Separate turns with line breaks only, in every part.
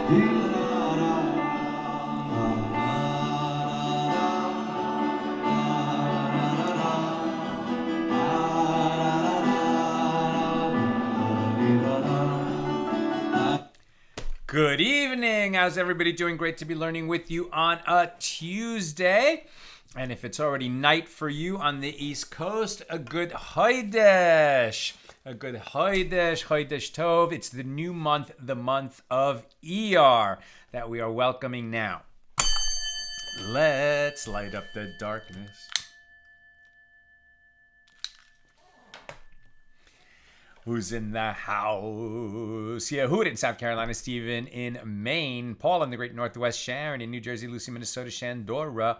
Good evening. How's everybody doing? Great to be learning with you on a Tuesday. And if it's already night for you on the East Coast, a good Chodesh. A good Chodesh, Chodesh Tov. It's the new month, the month of Iyar, that we are welcoming now. Let's light up the darkness. Who's in the house? Yehud in South Carolina, Stephen in Maine, Paul in the Great Northwest, Sharon in New Jersey, Lucy, Minnesota, Shandora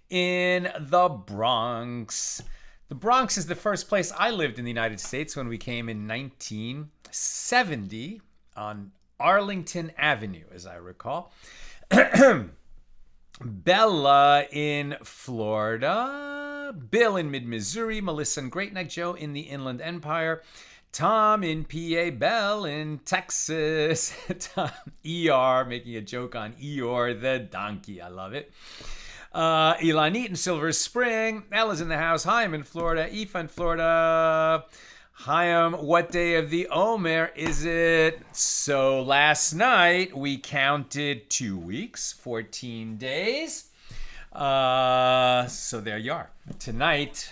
in the Bronx. The Bronx is the first place I lived in the United States when we came in 1970 on Arlington Avenue, as I recall. Bella in Florida, Bill in mid-Missouri, Melissa in Great Neck, Joe in the Inland Empire, Tom in PA, Bell in Texas, Tom, ER, making a joke on Eeyore the donkey. I love it. Ilanit in Silver Spring, Ella's in the house, Chaim in Florida, Aoife in Florida. Chaim, what day of the Omer is it? So last night we counted 2 weeks, 14 days. So there you are. Tonight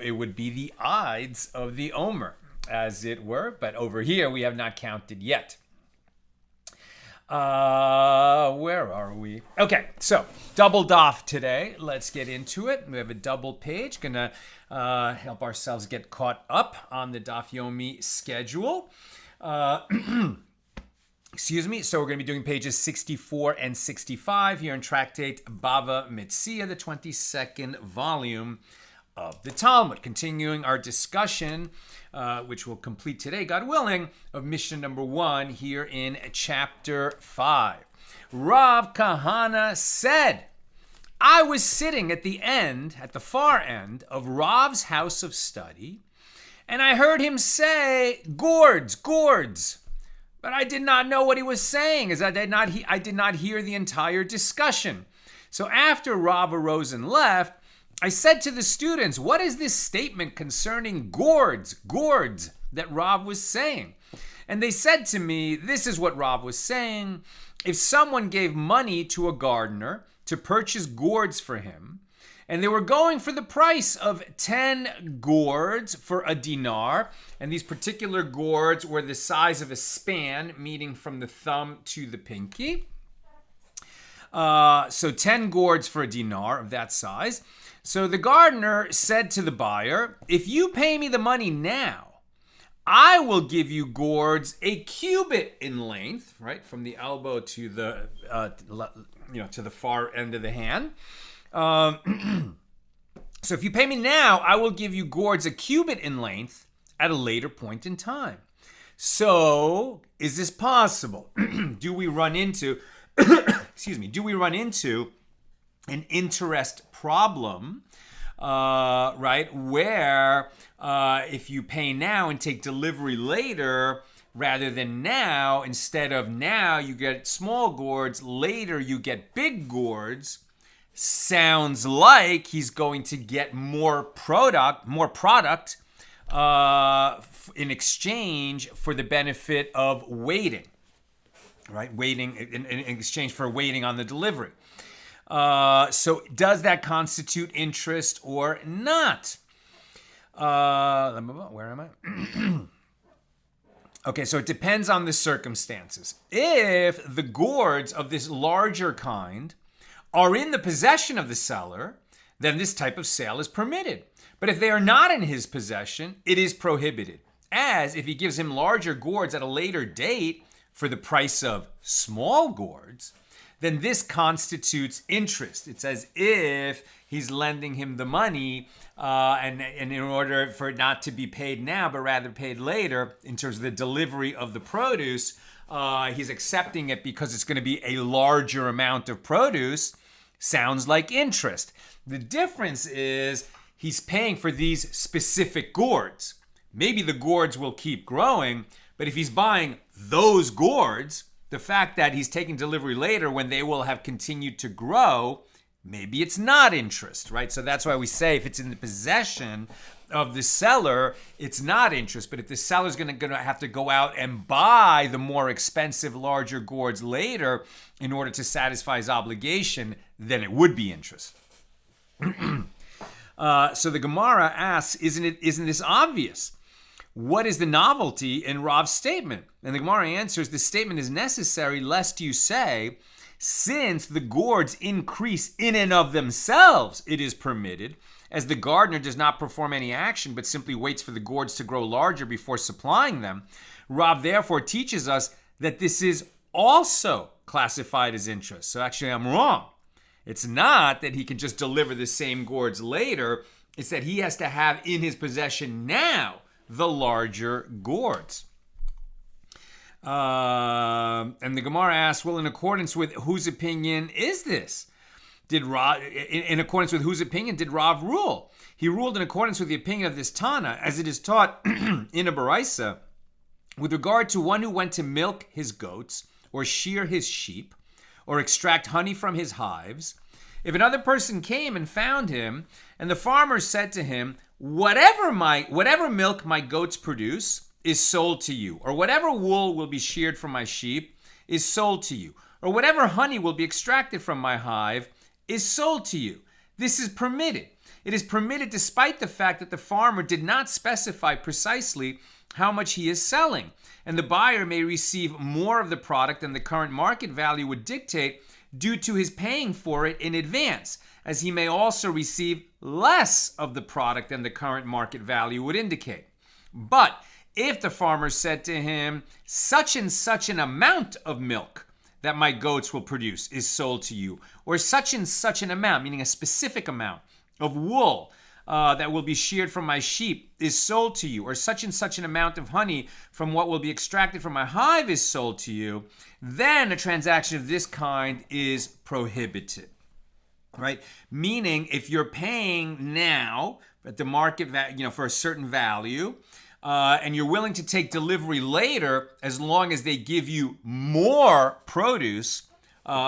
it would be the Ides of the Omer, as it were, but over here we have not counted yet. Where are we? Okay, so double daf today. Let's get into it. We have a double page. Gonna help ourselves get caught up on the Daf Yomi schedule. Excuse me. So we're going to be doing pages 64 and 65 here in Tractate Bava Metzia, the 22nd volume of the Talmud. Continuing our discussion, which we'll complete today, God willing, of Mishna number 1 here in chapter 5. Rav Kahana said, I was sitting at the far end of Rav's house of study, and I heard him say, Gourds, Gourds. But I did not know what he was saying, as I did not hear the entire discussion. So after Rav arose and left, I said to the students, what is this statement concerning gourds, gourds, that Rav was saying? And they said to me, this is what Rav was saying. If someone gave money to a gardener to purchase gourds for him, and they were going for the price of 10 gourds for a dinar, and these particular gourds were the size of a span, meaning from the thumb to the pinky. So 10 gourds for a dinar of that size. So the gardener said to the buyer, if you pay me the money now, I will give you gourds a cubit in length, right, from the elbow to the to the far end of the hand. So if you pay me now, I will give you gourds a cubit in length at a later point in time. So is this possible? Do we run into an interest problem, right, where if you pay now and take delivery later, rather than now, instead of now you get small gourds, later you get big gourds, sounds like he's going to get more product in exchange for the benefit of waiting, right? Waiting in exchange for waiting on the delivery. So does that constitute interest or not? Where am I? Okay, so it depends on the circumstances. If the gourds of this larger kind are in the possession of the seller, then this type of sale is permitted. But if they are not in his possession, it is prohibited. As if he gives him larger gourds at a later date for the price of small gourds, then this constitutes interest. It's as if he's lending him the money and in order for it not to be paid now, but rather paid later in terms of the delivery of the produce, he's accepting it because it's going to be a larger amount of produce. Sounds like interest. The difference is he's paying for these specific gourds. Maybe the gourds will keep growing, but if he's buying those gourds, The fact that he's taking delivery later when they will have continued to grow, maybe it's not interest, right? So that's why we say if it's in the possession of the seller, it's not interest. But if the seller's going to have to go out and buy the more expensive, larger gourds later in order to satisfy his obligation, then it would be interest. So the Gemara asks, isn't this obvious? What is the novelty in Rav's statement? And the Gemara answers, the statement is necessary lest you say, since the gourds increase in and of themselves, it is permitted, as the gardener does not perform any action but simply waits for the gourds to grow larger before supplying them. Rav therefore teaches us that this is also classified as interest. So actually I'm wrong. It's not that he can just deliver the same gourds later. It's that he has to have in his possession now the larger gourds. And the Gemara asks, well, in accordance with whose opinion is this? In accordance with whose opinion did Rav rule? He ruled in accordance with the opinion of this Tana, as it is taught in a Baraisa, with regard to one who went to milk his goats, or shear his sheep, or extract honey from his hives. If another person came and found him, and the farmer said to him, whatever milk my goats produce is sold to you, or whatever wool will be sheared from my sheep is sold to you, or whatever honey will be extracted from my hive is sold to you. This is permitted. It is permitted despite the fact that the farmer did not specify precisely how much he is selling, and the buyer may receive more of the product than the current market value would dictate due to his paying for it in advance, as he may also receive less of the product than the current market value would indicate. But if the farmer said to him, such and such an amount of milk that my goats will produce is sold to you, or such and such an amount, meaning a specific amount of wool that will be sheared from my sheep is sold to you, or such and such an amount of honey from what will be extracted from my hive is sold to you, then a transaction of this kind is prohibited, right? Meaning if you're paying now at the market for a certain value, and you're willing to take delivery later as long as they give you more produce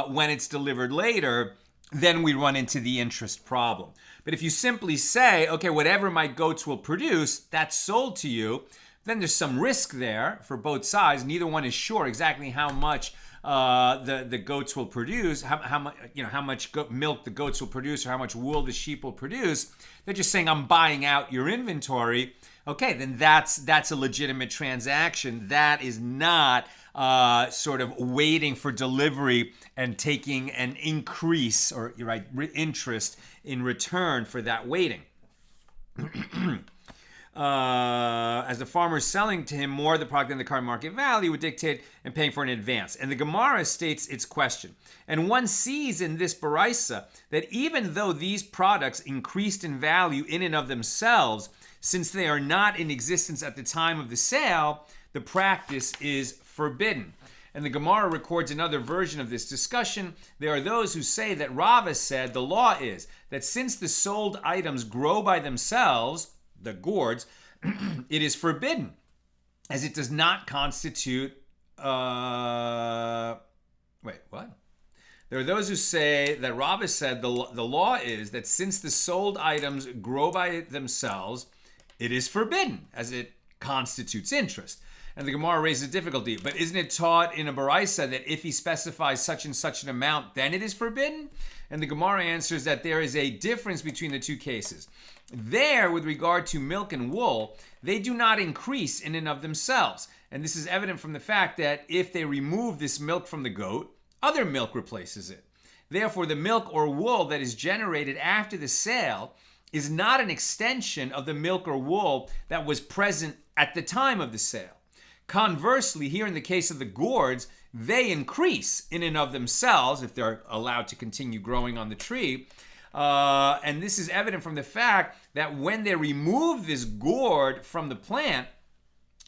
when it's delivered later, then we run into the interest problem. But if you simply say, okay, whatever my goats will produce, that's sold to you, then there's some risk there for both sides. Neither one is sure exactly how much the goats will produce, how much milk the goats will produce, or how much wool the sheep will produce. They're just saying, I'm buying out your inventory. Okay, then that's a legitimate transaction. That is not sort of waiting for delivery and taking an increase or interest in return for that waiting. As the farmer is selling to him more of the product than the current market value would dictate and paying for in advance. And the Gemara states its question. And one sees in this Baraisa that even though these products increased in value in and of themselves, since they are not in existence at the time of the sale, the practice is forbidden. And the Gemara records another version of this discussion. There are those who say that Rava said the law is that since the sold items grow by themselves, the gourds, it is forbidden, as it does not constitute... Wait, what? There are those who say that Rava said the law is that since the sold items grow by themselves, it is forbidden, as it constitutes interest. And the Gemara raises a difficulty. But isn't it taught in a Baraisa that if he specifies such and such an amount, then it is forbidden? And the Gemara answers that there is a difference between the two cases. There, with regard to milk and wool, they do not increase in and of themselves. And this is evident from the fact that if they remove this milk from the goat, other milk replaces it. Therefore, the milk or wool that is generated after the sale is not an extension of the milk or wool that was present at the time of the sale. Conversely, here in the case of the gourds, they increase in and of themselves if they're allowed to continue growing on the tree. And this is evident from the fact that when they remove this gourd from the plant,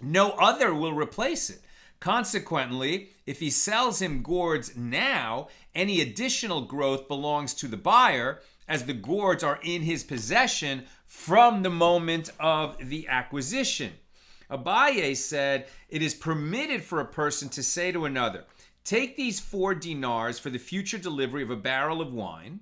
no other will replace it. Consequently, if he sells him gourds now, any additional growth belongs to the buyer, as the gourds are in his possession from the moment of the acquisition. Abaye said, it is permitted for a person to say to another, take these 4 dinars for the future delivery of a barrel of wine.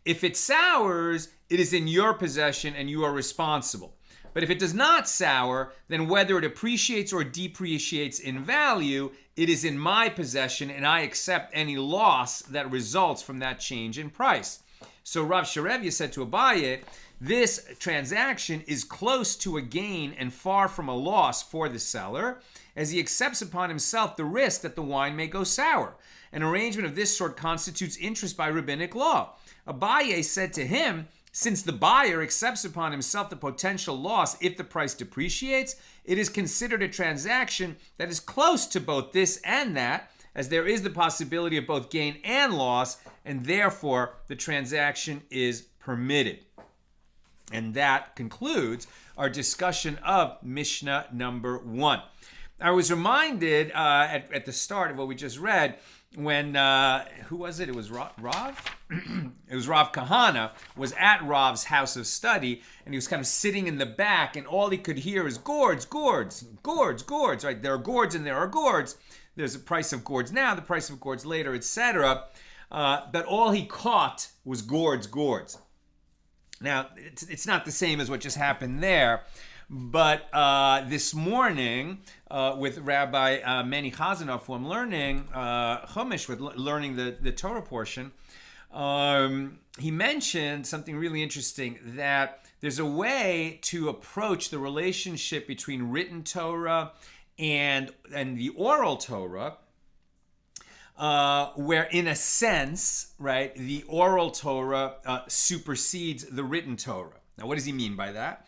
If it sours, it is in your possession and you are responsible. But if it does not sour, then whether it appreciates or depreciates in value, it is in my possession and I accept any loss that results from that change in price. So Rav Sherevia said to Abaye, this transaction is close to a gain and far from a loss for the seller, as he accepts upon himself the risk that the wine may go sour. An arrangement of this sort constitutes interest by rabbinic law. Abaye said to him, since the buyer accepts upon himself the potential loss if the price depreciates, it is considered a transaction that is close to both this and that, as there is the possibility of both gain and loss, and therefore the transaction is permitted. And that concludes our discussion of Mishnah number 1. I was reminded at the start of what we just read when, who was it? It was Rav? It was Rav Kahana was at Rav's house of study, and he was kind of sitting in the back, and all he could hear is gourds, gourds, gourds, gourds, right? There are gourds and there are gourds. There's a price of gourds now, the price of gourds later, etc. But all he caught was gourds, gourds. Now, it's not the same as what just happened there, but this morning with Rabbi Manny Chazanov, who I'm learning Chumash with, learning the Torah portion, he mentioned something really interesting, that there's a way to approach the relationship between written Torah and the oral Torah, where in a sense, right, the oral Torah supersedes the written Torah. Now, what does he mean by that?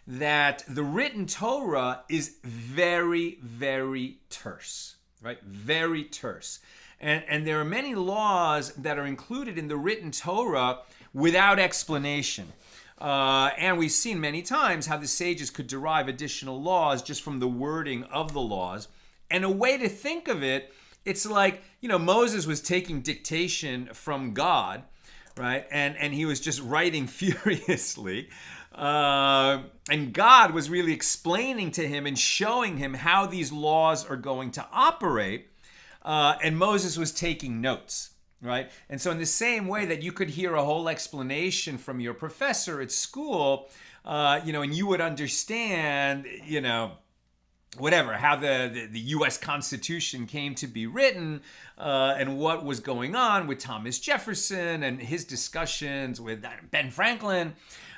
That the written Torah is very, very terse, right? Very terse. And there are many laws that are included in the written Torah without explanation. And we've seen many times how the sages could derive additional laws just from the wording of the laws. And a way to think of it, it's like, Moses was taking dictation from God, right? And he was just writing furiously. And God was really explaining to him and showing him how these laws are going to operate. And Moses was taking notes, right? And so in the same way that you could hear a whole explanation from your professor at school, and you would understand, whatever, how the U.S. Constitution came to be written, and what was going on with Thomas Jefferson and his discussions with Ben Franklin,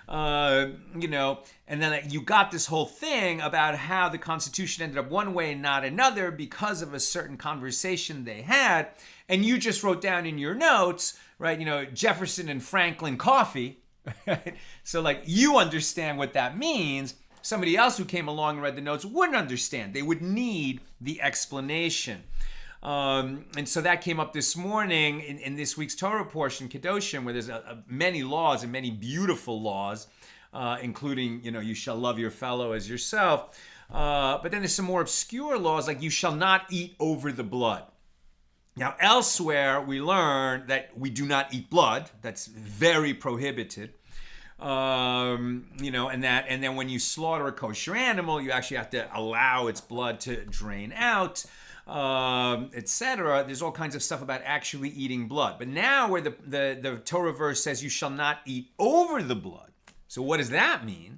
and then you got this whole thing about how the Constitution ended up one way and not another because of a certain conversation they had, and you just wrote down in your notes, right, Jefferson and Franklin coffee, right? So you understand what that means. Somebody else who came along and read the notes wouldn't understand. They would need the explanation. And so that came up this morning in this week's Torah portion, Kedoshim, where there's many laws and many beautiful laws, including, you shall love your fellow as yourself. But then there's some more obscure laws, like you shall not eat over the blood. Now, elsewhere, we learn that we do not eat blood. That's very prohibited. And then when you slaughter a kosher animal, you actually have to allow its blood to drain out, etc. There's all kinds of stuff about actually eating blood. But now where the Torah verse says you shall not eat over the blood. So what does that mean?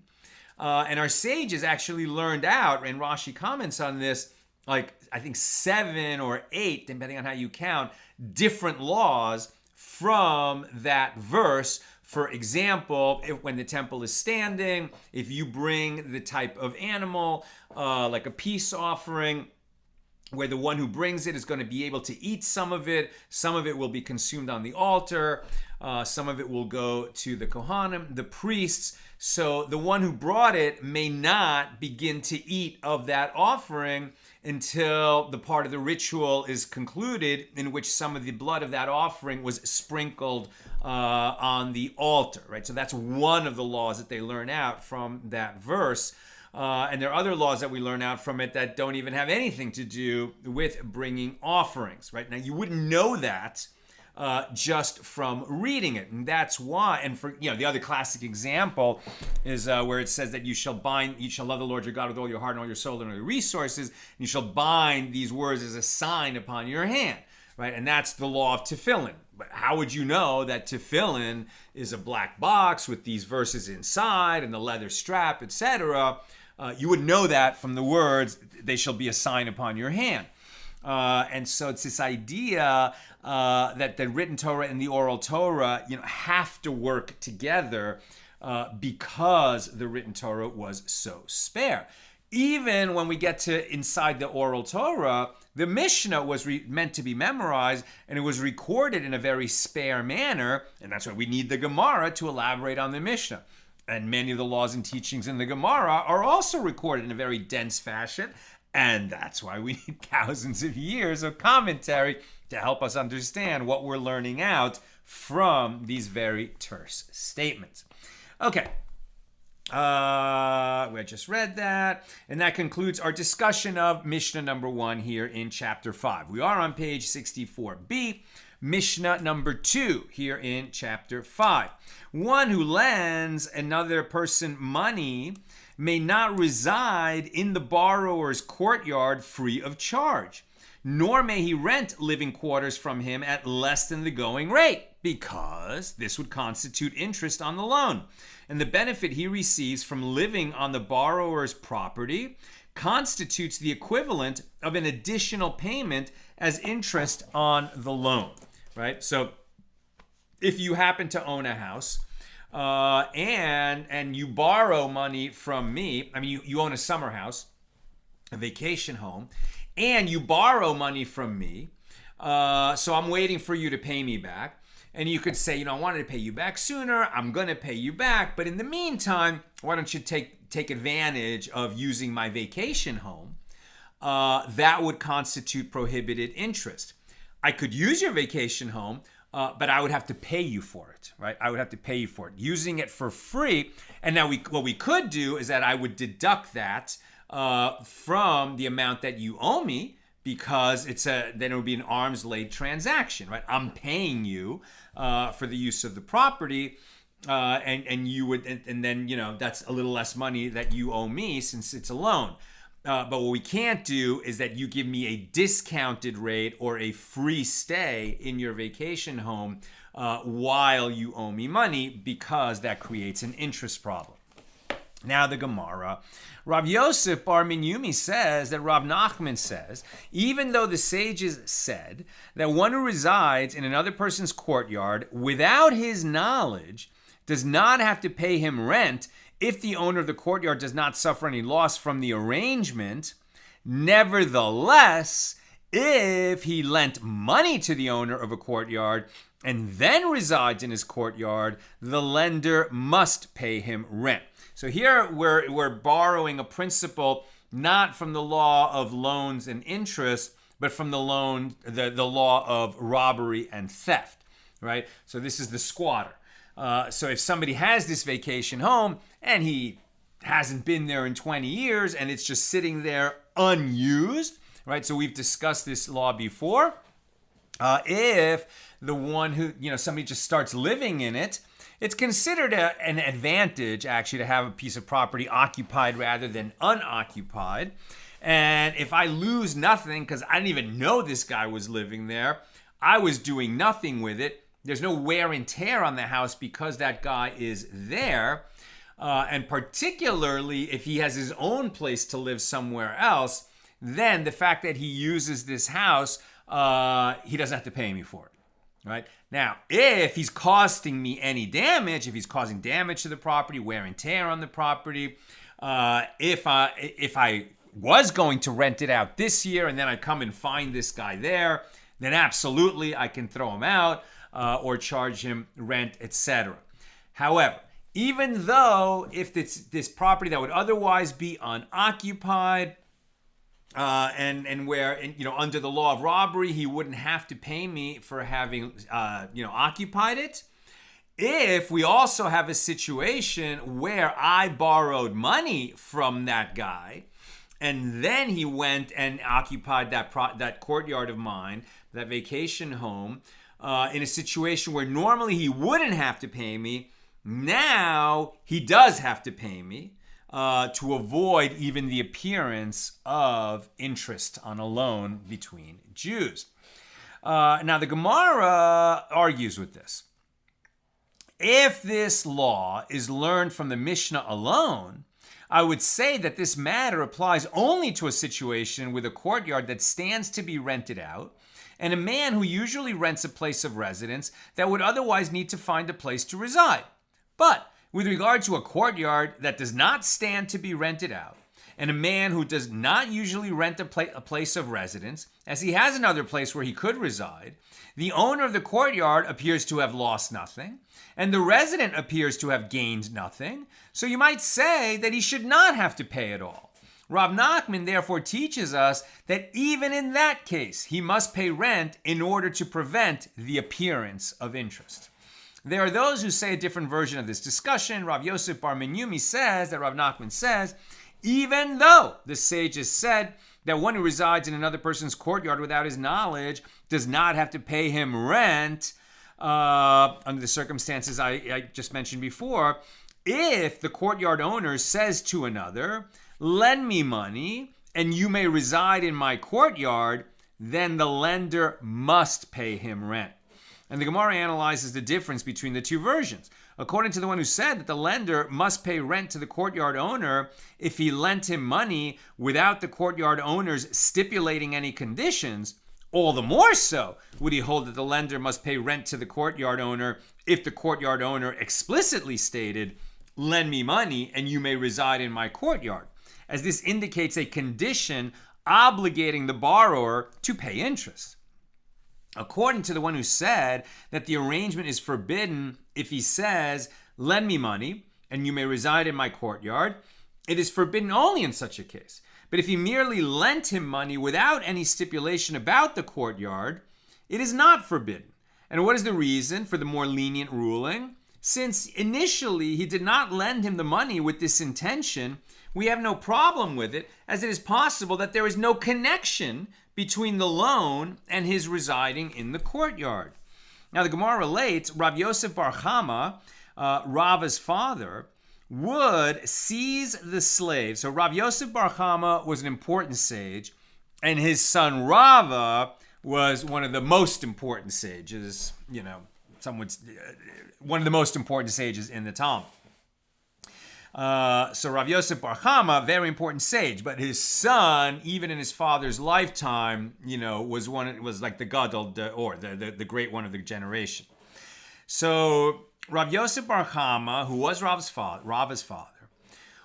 And our sages actually learned out, and Rashi comments on this, I think 7 or 8, depending on how you count, different laws from that verse. For example, when the temple is standing, if you bring the type of animal, like a peace offering, where the one who brings it is going to be able to eat some of it will be consumed on the altar, some of it will go to the Kohanim, the priests. So the one who brought it may not begin to eat of that offering until the part of the ritual is concluded in which some of the blood of that offering was sprinkled on the altar, right? So that's one of the laws that they learn out from that verse. And there are other laws that we learn out from it that don't even have anything to do with bringing offerings, right? Now, you wouldn't know that just from reading it. And that's why, and for, the other classic example is where it says that you shall love the Lord your God with all your heart and all your soul and all your resources, and you shall bind these words as a sign upon your hand, right? And that's the law of tefillin. But how would you know that tefillin is a black box with these verses inside and the leather strap, etc.? You would know that from the words, they shall be a sign upon your hand. And so it's this idea that the written Torah and the oral Torah, have to work together because the written Torah was so spare. Even when we get to inside the oral Torah, the Mishnah was meant to be memorized, and it was recorded in a very spare manner, and that's why we need the Gemara to elaborate on the Mishnah. And many of the laws and teachings in the Gemara are also recorded in a very dense fashion, and that's why we need thousands of years of commentary to help us understand what we're learning out from these very terse statements. Okay. We just read that, and that concludes our discussion of Mishnah number 1 here in chapter 5. We are on page 64b, Mishnah number 2 here in chapter 5. One who lends another person money may not reside in the borrower's courtyard free of charge, nor may he rent living quarters from him at less than the going rate, because this would constitute interest on the loan. And the benefit he receives from living on the borrower's property constitutes the equivalent of an additional payment as interest on the loan, right? So if you happen to own a house and you borrow money from me, you own a summer house, a vacation home, and you borrow money from me, so I'm waiting for you to pay me back. And you could say, I wanted to pay you back sooner. I'm going to pay you back. But in the meantime, why don't you take advantage of using my vacation home? That would constitute prohibited interest. I could use your vacation home, but I would have to pay you for it, right? I would have to pay you for it. Using it for free. And now what we could do is that I would deduct that from the amount that you owe me, because then it would be an arm's length transaction, right? I'm paying you for the use of the property, and you would, and then that's a little less money that you owe me since it's a loan. But what we can't do is that you give me a discounted rate or a free stay in your vacation home while you owe me money, because that creates an interest problem. Now the Gemara. Rav Yosef Bar Minyumi says that Rav Nachman says, even though the sages said that one who resides in another person's courtyard without his knowledge does not have to pay him rent if the owner of the courtyard does not suffer any loss from the arrangement, nevertheless, if he lent money to the owner of a courtyard and then resides in his courtyard, the lender must pay him rent. So here we're borrowing a principle not from the law of loans and interest, but from the law of robbery and theft, right? So this is the squatter. So if somebody has this vacation home and he hasn't been there in 20 years and it's just sitting there unused, right? So we've discussed this law before. If the one who, somebody just starts living in it, it's considered an advantage, actually, to have a piece of property occupied rather than unoccupied. And if I lose nothing, because I didn't even know this guy was living there, I was doing nothing with it. There's no wear and tear on the house because that guy is there. And particularly if he has his own place to live somewhere else, then the fact that he uses this house, he doesn't have to pay me for it. Right? Now, if he's costing me any damage, if he's causing damage to the property, wear and tear on the property, if I was going to rent it out this year and then I come and find this guy there, then absolutely I can throw him out or charge him rent, etc. However, even though if it's this property that would otherwise be unoccupied, and where, under the law of robbery, he wouldn't have to pay me for having, occupied it. If we also have a situation where I borrowed money from that guy, and then he went and occupied that courtyard of mine, that vacation home, in a situation where normally he wouldn't have to pay me, now he does have to pay me. To avoid even the appearance of interest on a loan between Jews. Now, the Gemara argues with this. If this law is learned from the Mishnah alone, I would say that this matter applies only to a situation with a courtyard that stands to be rented out, and a man who usually rents a place of residence that would otherwise need to find a place to reside. But with regard to a courtyard that does not stand to be rented out, and a man who does not usually rent a place of residence, as he has another place where he could reside, the owner of the courtyard appears to have lost nothing, and the resident appears to have gained nothing, so you might say that he should not have to pay at all. Rav Nachman therefore teaches us that even in that case, he must pay rent in order to prevent the appearance of interest. There are those who say a different version of this discussion. Rav Yosef Bar Menyumi says that Rav Nachman says, even though the sages said that one who resides in another person's courtyard without his knowledge does not have to pay him rent, under the circumstances I just mentioned before, if the courtyard owner says to another, lend me money and you may reside in my courtyard, then the lender must pay him rent. And the Gemara analyzes the difference between the two versions. According to the one who said that the lender must pay rent to the courtyard owner if he lent him money without the courtyard owners stipulating any conditions, all the more so would he hold that the lender must pay rent to the courtyard owner if the courtyard owner explicitly stated, lend me money and you may reside in my courtyard, as this indicates a condition obligating the borrower to pay interest. According to the one who said that the arrangement is forbidden if he says, lend me money and you may reside in my courtyard, it is forbidden only in such a case. But if he merely lent him money without any stipulation about the courtyard, it is not forbidden. And what is the reason for the more lenient ruling? Since initially he did not lend him the money with this intention, we have no problem with it, as it is possible that there is no connection between the loan and his residing in the courtyard. Now the Gemara relates, Rav Yosef Bar Chama, Rava's father, would seize the slaves. So Rav Yosef Bar Chama was an important sage, and his son Rava was one of the most important sages, one of the most important sages in the Talmud. So Rav Yosef Bar Chama, very important sage, but his son, even in his father's lifetime, was like the gadol, or the great one of the generation. So Rav Yosef Bar Chama, who was Rava's father,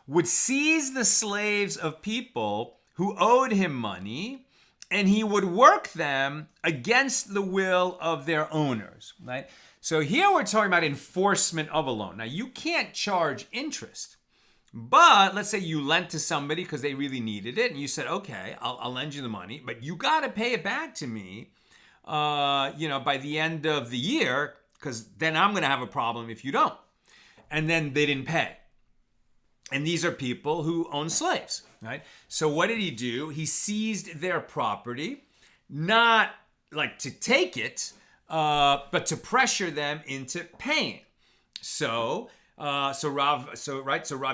would seize the slaves of people who owed him money, and he would work them against the will of their owners, right? So here we're talking about enforcement of a loan. Now, you can't charge interest, but let's say you lent to somebody because they really needed it, and you said, okay, I'll lend you the money, but you got to pay it back to me, by the end of the year, because then I'm going to have a problem if you don't. And then they didn't pay. And these are people who own slaves, right? So what did he do? He seized their property, not like to take it, but to pressure them into paying. So Rav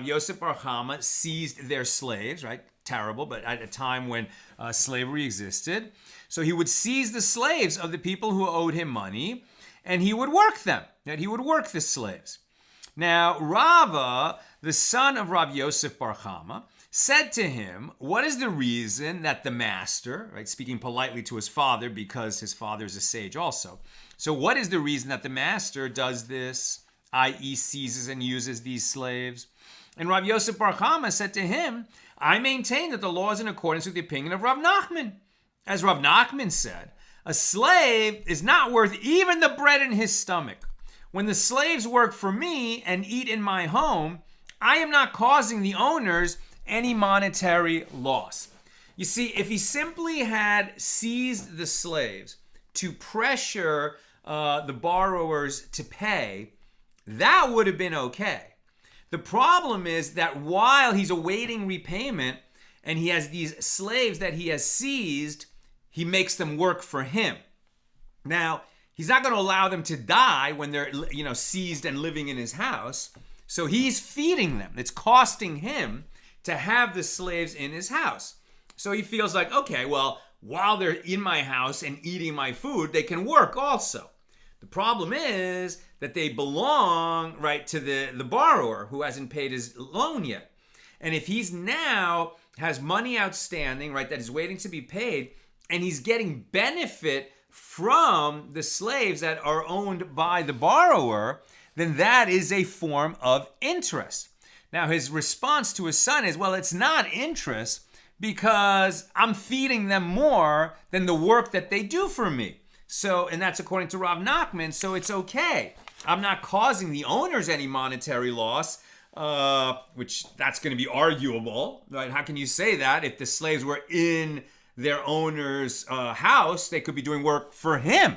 Yosef Bar Chama seized their slaves, right? Terrible, but at a time when slavery existed. So he would seize the slaves of the people who owed him money, and he would work them. That he would work the slaves. Now Rava, the son of Rav Yosef Bar Chama, said to him, what is the reason that the master, right, speaking politely to his father because his father is a sage also. So what is the reason that the master does this, i.e. seizes and uses these slaves? And Rav Yosef Bar Chama said to him, I maintain that the law is in accordance with the opinion of Rav Nachman. As Rav Nachman said, a slave is not worth even the bread in his stomach. When the slaves work for me and eat in my home, I am not causing the owners any monetary loss. You see, if he simply had seized the slaves to pressure the borrowers to pay, that would have been okay. The problem is that while he's awaiting repayment and he has these slaves that he has seized, he makes them work for him. Now, he's not going to allow them to die when they're, seized and living in his house. So he's feeding them. It's costing him to have the slaves in his house. So he feels like, okay, well, while they're in my house and eating my food, they can work also. The problem is that they belong, right, to the borrower who hasn't paid his loan yet. And if he's now has money outstanding, right, that is waiting to be paid, and he's getting benefit from the slaves that are owned by the borrower, then that is a form of interest. Now, his response to his son is, well, it's not interest because I'm feeding them more than the work that they do for me. So, and that's according to Rav Nachman, so it's okay. I'm not causing the owners any monetary loss, which that's going to be arguable, right? How can you say that? If the slaves were in their owner's house, they could be doing work for him.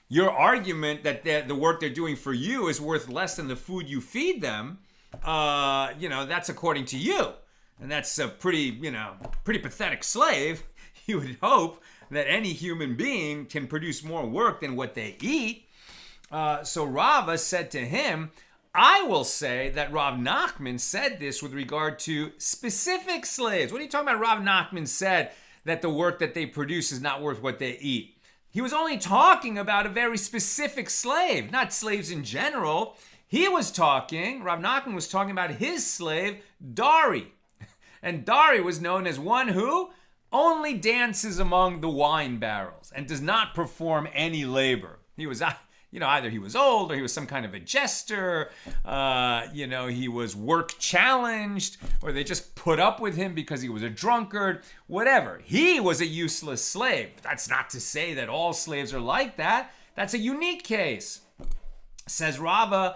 Your argument that the work they're doing for you is worth less than the food you feed them, that's according to you. And that's a pretty pathetic slave. You would hope that any human being can produce more work than what they eat. So Rava said to him, I will say that Rav Nachman said this with regard to specific slaves. What are you talking about? Rav Nachman said that the work that they produce is not worth what they eat. He was only talking about a very specific slave, not slaves in general. Rav Nachman was talking about his slave, Dari. And Dari was known as one who only dances among the wine barrels and does not perform any labor. He was, either he was old or he was some kind of a jester, he was work challenged, or they just put up with him because he was a drunkard, whatever. He was a useless slave. That's not to say that all slaves are like that. That's a unique case. Says Rava,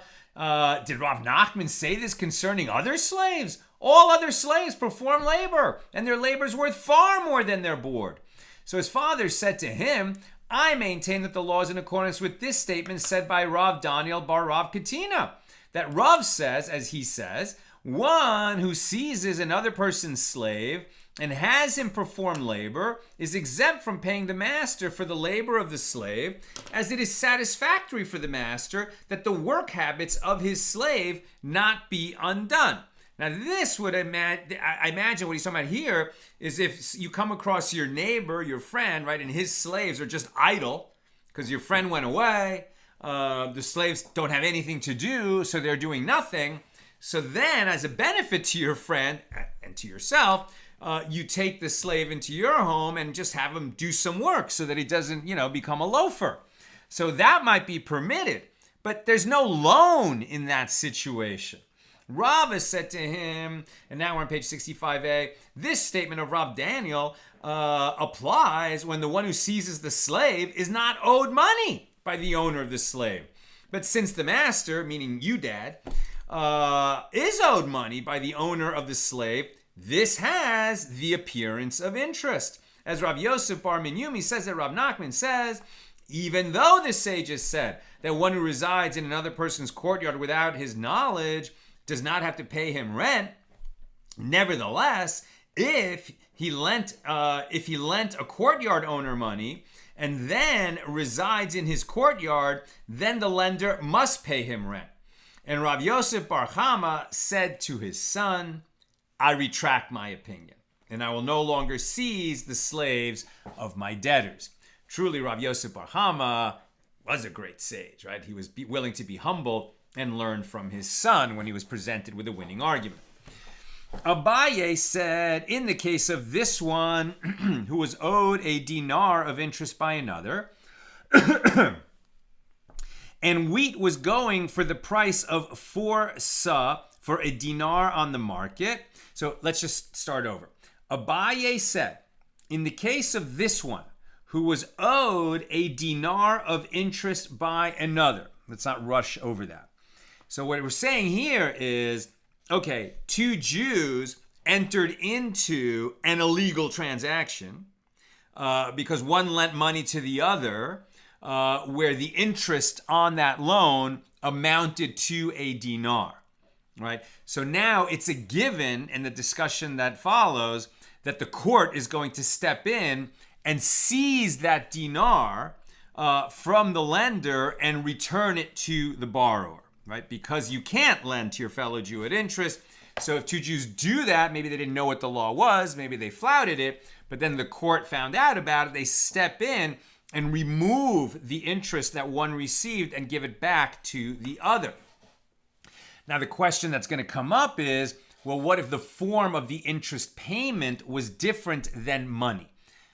did Rav Nachman say this concerning other slaves? All other slaves perform labor, and their labor is worth far more than their board. So his father said to him, I maintain that the law is in accordance with this statement said by Rav Daniel bar Rav Katina, that Rav says, as he says, one who seizes another person's slave and has him perform labor is exempt from paying the master for the labor of the slave, as it is satisfactory for the master that the work habits of his slave not be undone. Now this would, I imagine what he's talking about here is if you come across your neighbor, your friend, right, and his slaves are just idle because your friend went away, the slaves don't have anything to do, so they're doing nothing. So then as a benefit to your friend and to yourself, you take the slave into your home and just have him do some work so that he doesn't, become a loafer. So that might be permitted, but there's no loan in that situation. Rava said to him, and now we're on page 65a, this statement of Rav Daniel applies when the one who seizes the slave is not owed money by the owner of the slave. But since the master, meaning you, Dad, is owed money by the owner of the slave, this has the appearance of interest. As Rav Yosef bar Minyumi says that Rav Nachman says, even though the sages said that one who resides in another person's courtyard without his knowledge does not have to pay him rent, nevertheless, if he lent a courtyard owner money and then resides in his courtyard, then the lender must pay him rent. And Rav Yosef bar Chama said to his son, I retract my opinion, and I will no longer seize the slaves of my debtors. Truly, Rav Yosef bar Chama was a great sage, right? He was willing to be humble and learn from his son when he was presented with a winning argument. Abaye said, in the case of this one who was owed a dinar of interest by another, and wheat was going for the price of 4 sa for a dinar on the market. So let's just start over. Abaye said, in the case of this one who was owed a dinar of interest by another, let's not rush over that. So what we're saying here is, okay, 2 Jews entered into an illegal transaction because one lent money to the other where the interest on that loan amounted to a dinar, right? So now it's a given in the discussion that follows that the court is going to step in and seize that dinar from the lender and return it to the borrower. Right? Because you can't lend to your fellow Jew at interest. So if 2 Jews do that, maybe they didn't know what the law was, maybe they flouted it, but then the court found out about it, they step in and remove the interest that one received and give it back to the other. Now, the question that's going to come up is, well, what if the form of the interest payment was different than money?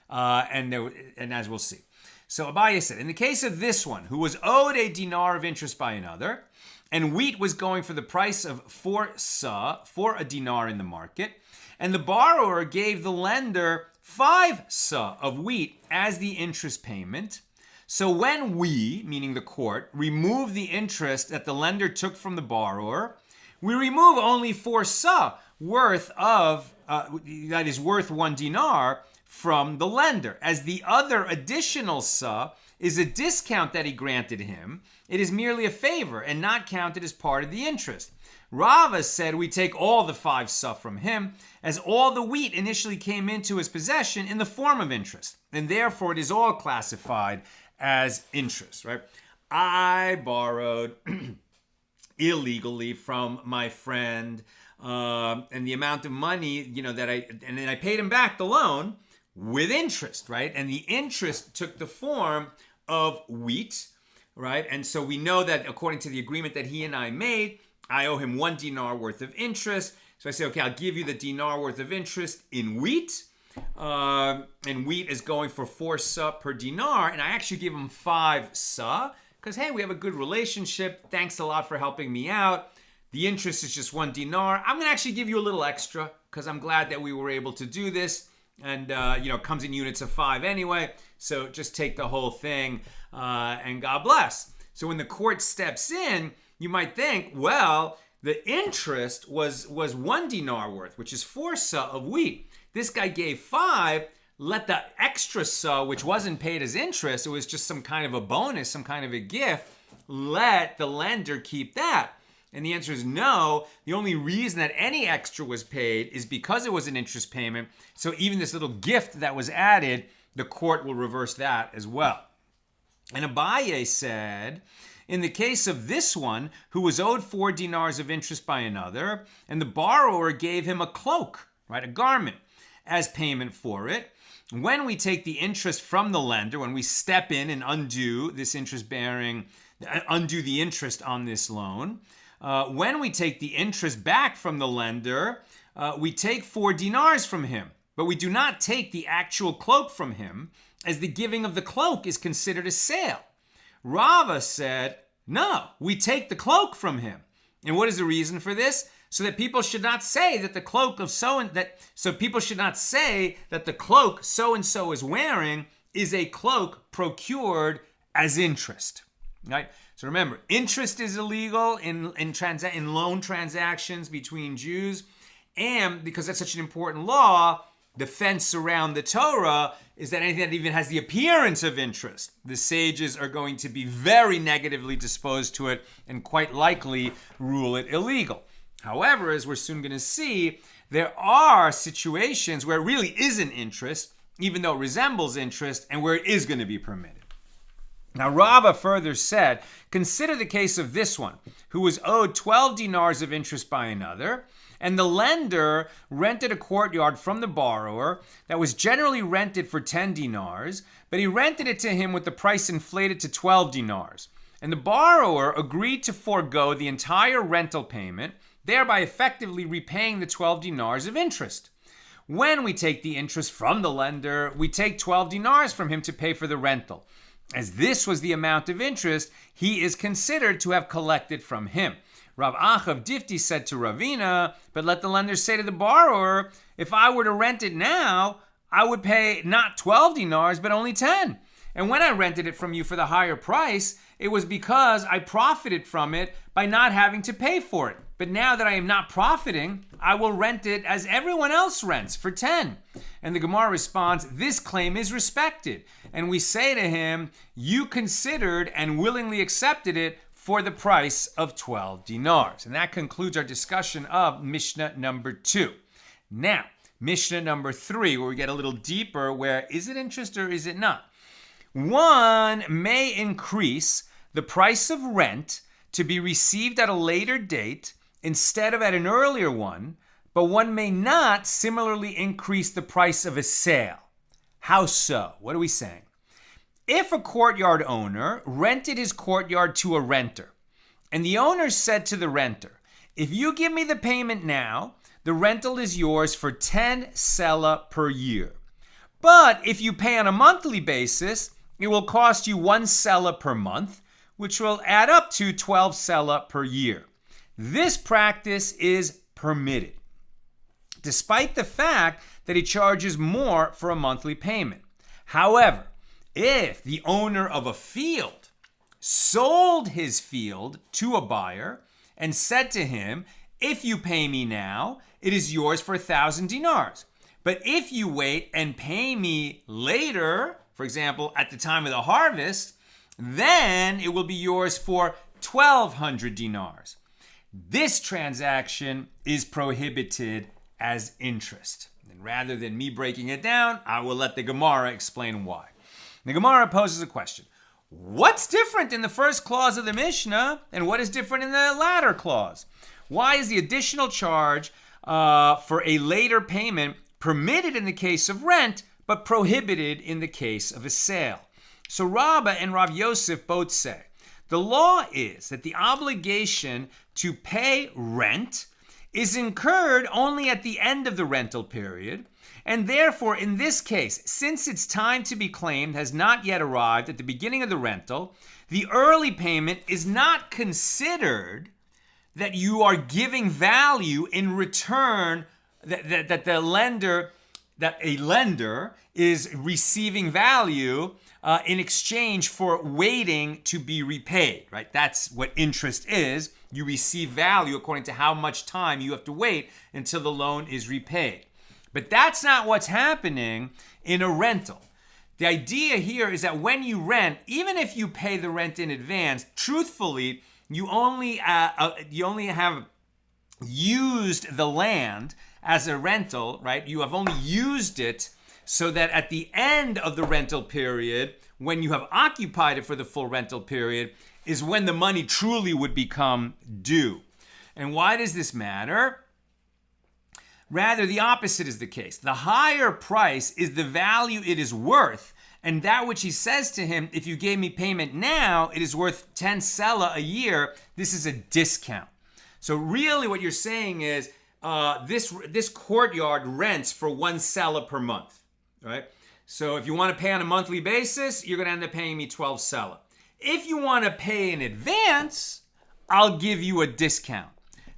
And as we'll see. So Abaye said, in the case of this one, who was owed a dinar of interest by another, and wheat was going for the price of 4 sa for a dinar in the market, and the borrower gave the lender 5 sa of wheat as the interest payment. So when we, meaning the court, remove the interest that the lender took from the borrower, we remove only 4 sa worth of, that is worth 1 dinar from the lender. As the other additional sa is a discount that he granted him, it is merely a favor and not counted as part of the interest. Rava said we take all the 5 sa from him, as all the wheat initially came into his possession in the form of interest, and therefore it is all classified as interest, right? I borrowed illegally from my friend, and the amount of money, and then I paid him back the loan with interest, right? And the interest took the form of wheat, right? And so we know that according to the agreement that he and I made, I owe him 1 dinar worth of interest. So I say, okay, I'll give you the dinar worth of interest in wheat. And wheat is going for 4 sa per dinar. And I actually give him 5 sa because, hey, we have a good relationship. Thanks a lot for helping me out. The interest is just 1 dinar. I'm going to actually give you a little extra because I'm glad that we were able to do this. And, it comes in units of 5 anyway. So just take the whole thing and God bless. So when the court steps in, you might think, well, the interest was 1 dinar worth, which is 4 sa of wheat. This guy gave 5, let the extra sa, which wasn't paid as interest, it was just some kind of a bonus, some kind of a gift, let the lender keep that. And the answer is no. The only reason that any extra was paid is because it was an interest payment. So even this little gift that was added, the court will reverse that as well. And Abaye said, in the case of this one, who was owed 4 dinars of interest by another, and the borrower gave him a cloak, right, a garment, as payment for it, when we take the interest from the lender, when we step in and undo the interest on this loan, when we take the interest back from the lender, we take 4 dinars from him, but we do not take the actual cloak from him, as the giving of the cloak is considered a sale. Rava said, no, we take the cloak from him. And what is the reason for this? So that people should not say that the cloak of people should not say that the cloak so-and-so is wearing is a cloak procured as interest, right? So remember, interest is illegal in loan transactions between Jews, and because that's such an important law, the fence around the Torah is that anything that even has the appearance of interest, the sages are going to be very negatively disposed to it and quite likely rule it illegal. However, as we're soon going to see, there are situations where it really isn't interest, even though it resembles interest, and where it is going to be permitted. Now, Rava further said, consider the case of this one, who was owed 12 dinars of interest by another, and the lender rented a courtyard from the borrower that was generally rented for 10 dinars, but he rented it to him with the price inflated to 12 dinars. And the borrower agreed to forego the entire rental payment, thereby effectively repaying the 12 dinars of interest. When we take the interest from the lender, we take 12 dinars from him to pay for the rental. As this was the amount of interest, he is considered to have collected from him. Rav Achav Difti said to Ravina, but let the lender say to the borrower, if I were to rent it now, I would pay not 12 dinars, but only 10. And when I rented it from you for the higher price, it was because I profited from it by not having to pay for it. But now that I am not profiting, I will rent it as everyone else rents for 10. And the Gemara responds, this claim is respected. And we say to him, you considered and willingly accepted it for the price of 12 dinars. And that concludes our discussion of Mishnah number 2. Now, Mishnah number 3, where we get a little deeper, where is it interest or is it not? One may increase the price of rent to be received at a later date instead of at an earlier one but one may not similarly increase the price of a sale. How so? What are we saying? If a courtyard owner rented his courtyard to a renter, and the owner said to the renter, if you give me the payment now, the rental is yours for 10 sela per year. But if you pay on a monthly basis, it will cost you 1 sela per month, which will add up to 12 sela per year. This practice is permitted, despite the fact that he charges more for a monthly payment. However, if the owner of a field sold his field to a buyer and said to him, if you pay me now, it is yours for 1,000 dinars. But if you wait and pay me later, for example, at the time of the harvest, then it will be yours for 1,200 dinars. This transaction is prohibited as interest. And rather than me breaking it down, I will let the Gemara explain why. The Gemara poses a question. What's different in the first clause of the Mishnah and what is different in the latter clause? Why is the additional charge for a later payment permitted in the case of rent, but prohibited in the case of a sale? So Rabbah and Rav Yosef both say, the law is that the obligation to pay rent is incurred only at the end of the rental period, and therefore in this case, since its time to be claimed has not yet arrived at the beginning of the rental, the early payment is not considered that you are giving value in return, that a lender is receiving value in exchange for waiting to be repaid, right? That's what interest is. You receive value according to how much time you have to wait until the loan is repaid. But that's not what's happening in a rental. The idea here is that when you rent, even if you pay the rent in advance, truthfully, you only have used the land as a rental, right? You have only used it so that at the end of the rental period, when you have occupied it for the full rental period, is when the money truly would become due. And why does this matter? Rather, the opposite is the case. The higher price is the value it is worth, and that which he says to him, if you gave me payment now, it is worth 10 sela a year. This is a discount. So really what you're saying is this courtyard rents for 1 sela per month, right? So if you want to pay on a monthly basis, you're going to end up paying me 12 sela. If you want to pay in advance, I'll give you a discount.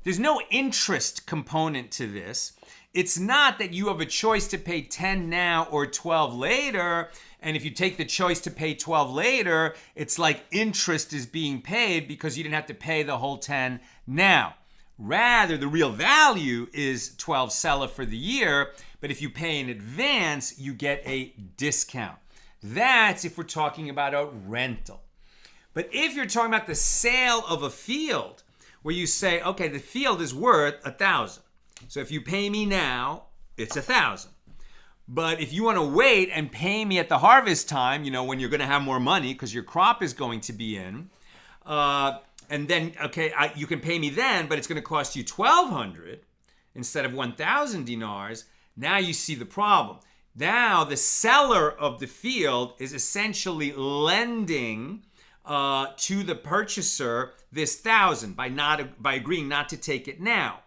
There's no interest component to this. It's not that you have a choice to pay 10 now or 12 later. And if you take the choice to pay 12 later, it's like interest is being paid because you didn't have to pay the whole 10 now. Rather, the real value is 12 sela for the year. But if you pay in advance, you get a discount. That's if we're talking about a rental. But if you're talking about the sale of a field, where you say, okay, the field is worth 1,000. So if you pay me now, it's 1,000. But if you want to wait and pay me at the harvest time, when you're going to have more money because your crop is going to be in, and then, you can pay me then, but it's going to cost you 1,200 instead of 1,000 dinars. Now you see the problem. Now the seller of the field is essentially lending to the purchaser this 1,000 by agreeing not to take it now.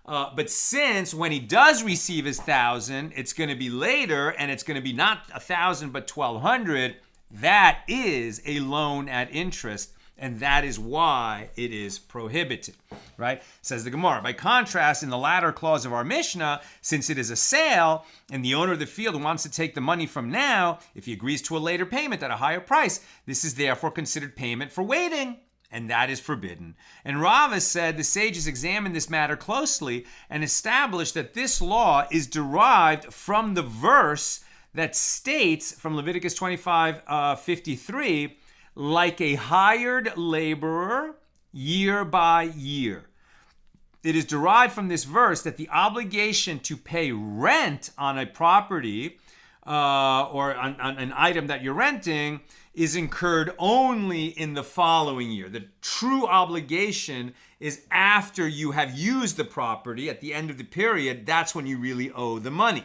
But since when he does receive his 1,000, it's going to be later, and it's going to be not 1,000 but 1,200. That is a loan at interest, and that is why it is prohibited, right? Says the Gemara. By contrast, in the latter clause of our Mishnah, since it is a sale and the owner of the field wants to take the money from now, if he agrees to a later payment at a higher price, this is therefore considered payment for waiting, and that is forbidden. And Rava said the sages examined this matter closely and established that this law is derived from the verse that states from Leviticus 25:53, like a hired laborer year by year. It is derived from this verse that the obligation to pay rent on a property or on an item that you're renting is incurred only in the following year. The true obligation is after you have used the property at the end of the period. That's when you really owe the money.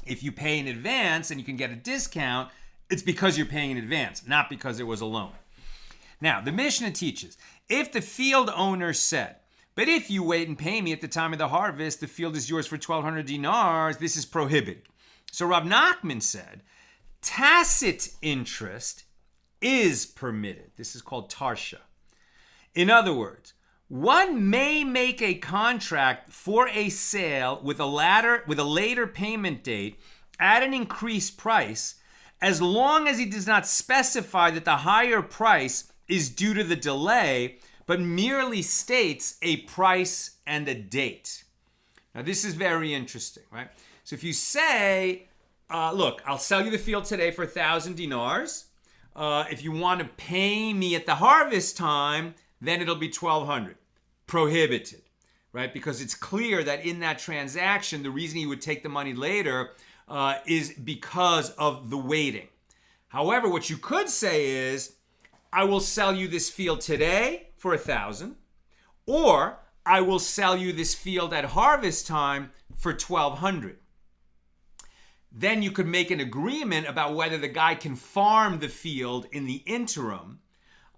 If you pay in advance and you can get a discount, it's because you're paying in advance, not because it was a loan. Now, the Mishnah teaches, if the field owner said, but if you wait and pay me at the time of the harvest, the field is yours for 1,200 dinars, this is prohibited. So Rav Nachman said, tacit interest is permitted. This is called tarsha. In other words, one may make a contract for a sale with a later payment date at an increased price, as long as he does not specify that the higher price is due to the delay, but merely states a price and a date. Now, this is very interesting, right? So if you say, look, I'll sell you the field today for 1,000 dinars. If you want to pay me at the harvest time, then it'll be 1,200. Prohibited, right? Because it's clear that in that transaction, the reason he would take the money later is because of the waiting. However, what you could say is, I will sell you this field today for 1,000, or I will sell you this field at harvest time for 1,200. Then you could make an agreement about whether the guy can farm the field in the interim,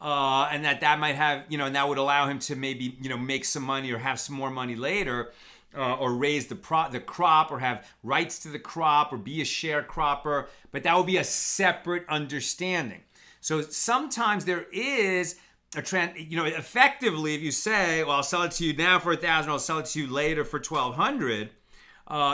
and that might have, and that would allow him to maybe, make some money or have some more money later, or raise the crop, or have rights to the crop, or be a sharecropper. But that would be a separate understanding. So sometimes there is a trend, effectively, if you say, well, I'll sell it to you now for 1,000, I'll sell it to you later for 1,200,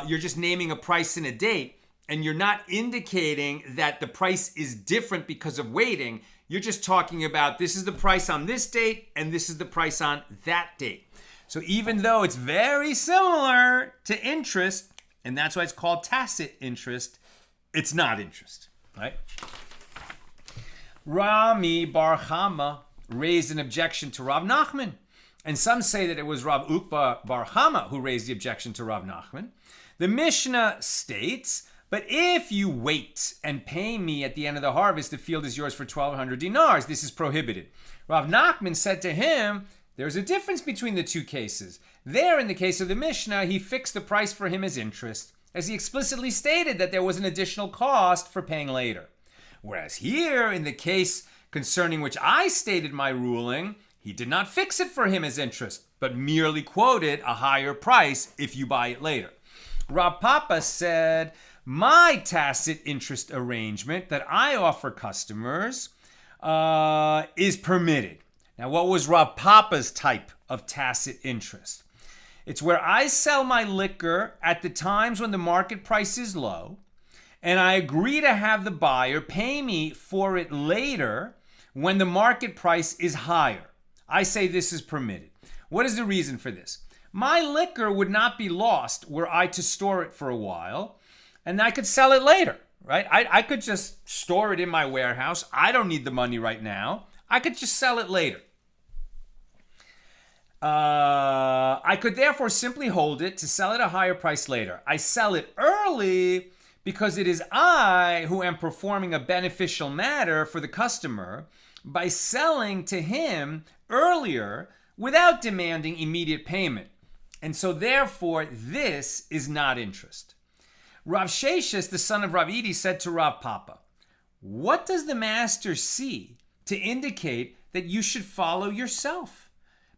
you're just naming a price and a date, and you're not indicating that the price is different because of waiting. You're just talking about this is the price on this date, and this is the price on that date. So even though it's very similar to interest, and that's why it's called tacit interest, it's not interest, right? Rami Bar Chama raised an objection to Rav Nachman. And some say that it was Rav Ukba Bar Chama who raised the objection to Rav Nachman. The Mishnah states, but if you wait and pay me at the end of the harvest, the field is yours for 1,200 dinars. This is prohibited. Rav Nachman said to him, there's a difference between the two cases. There, in the case of the Mishnah, he fixed the price for him as interest, as he explicitly stated that there was an additional cost for paying later. Whereas here, in the case concerning which I stated my ruling, he did not fix it for him as interest, but merely quoted a higher price if you buy it later. Rav Papa said, my tacit interest arrangement that I offer customers is permitted. Now, what was Rav Papa's type of tacit interest? It's where I sell my liquor at the times when the market price is low, and I agree to have the buyer pay me for it later when the market price is higher. I say this is permitted. What is the reason for this? My liquor would not be lost were I to store it for a while, and I could sell it later, right? I could just store it in my warehouse. I don't need the money right now. I could just sell it later. I could therefore simply hold it to sell at a higher price later. I sell it early because it is I who am performing a beneficial matter for the customer by selling to him earlier without demanding immediate payment. And so therefore, this is not interest. Rav Sheshes, the son of Rav Idi, said to Rav Papa, what does the master see to indicate that you should follow yourself?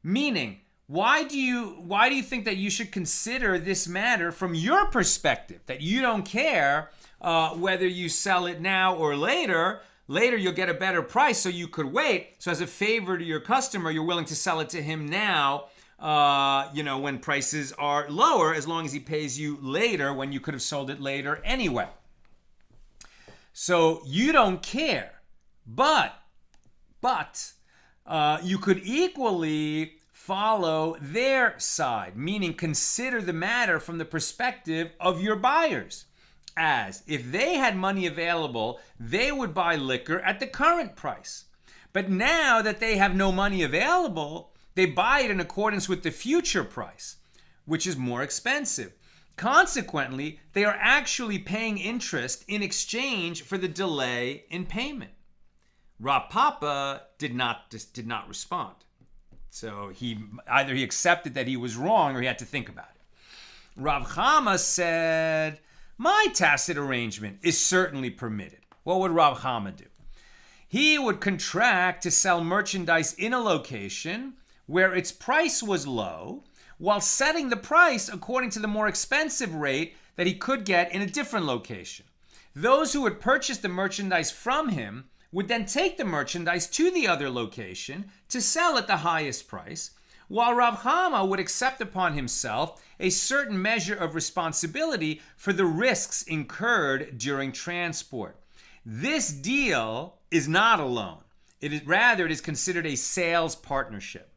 Meaning, why do you think that you should consider this matter from your perspective, that you don't care whether you sell it now or later? Later you'll get a better price, so you could wait. So as a favor to your customer, you're willing to sell it to him now, when prices are lower, as long as he pays you later when you could have sold it later anyway. So you don't care, but you could equally follow their side, meaning consider the matter from the perspective of your buyers. As if they had money available, they would buy liquor at the current price. But now that they have no money available, they buy it in accordance with the future price, which is more expensive. Consequently, they are actually paying interest in exchange for the delay in payment. Rav Papa did not respond. So he accepted that he was wrong or he had to think about it. Rav Chama said, my tacit arrangement is certainly permitted. What would Rav Chama do? He would contract to sell merchandise in a location where its price was low, while setting the price according to the more expensive rate that he could get in a different location. Those who would purchase the merchandise from him would then take the merchandise to the other location to sell at the highest price, while Rav Chama would accept upon himself a certain measure of responsibility for the risks incurred during transport. This deal is not a loan. It is considered a sales partnership.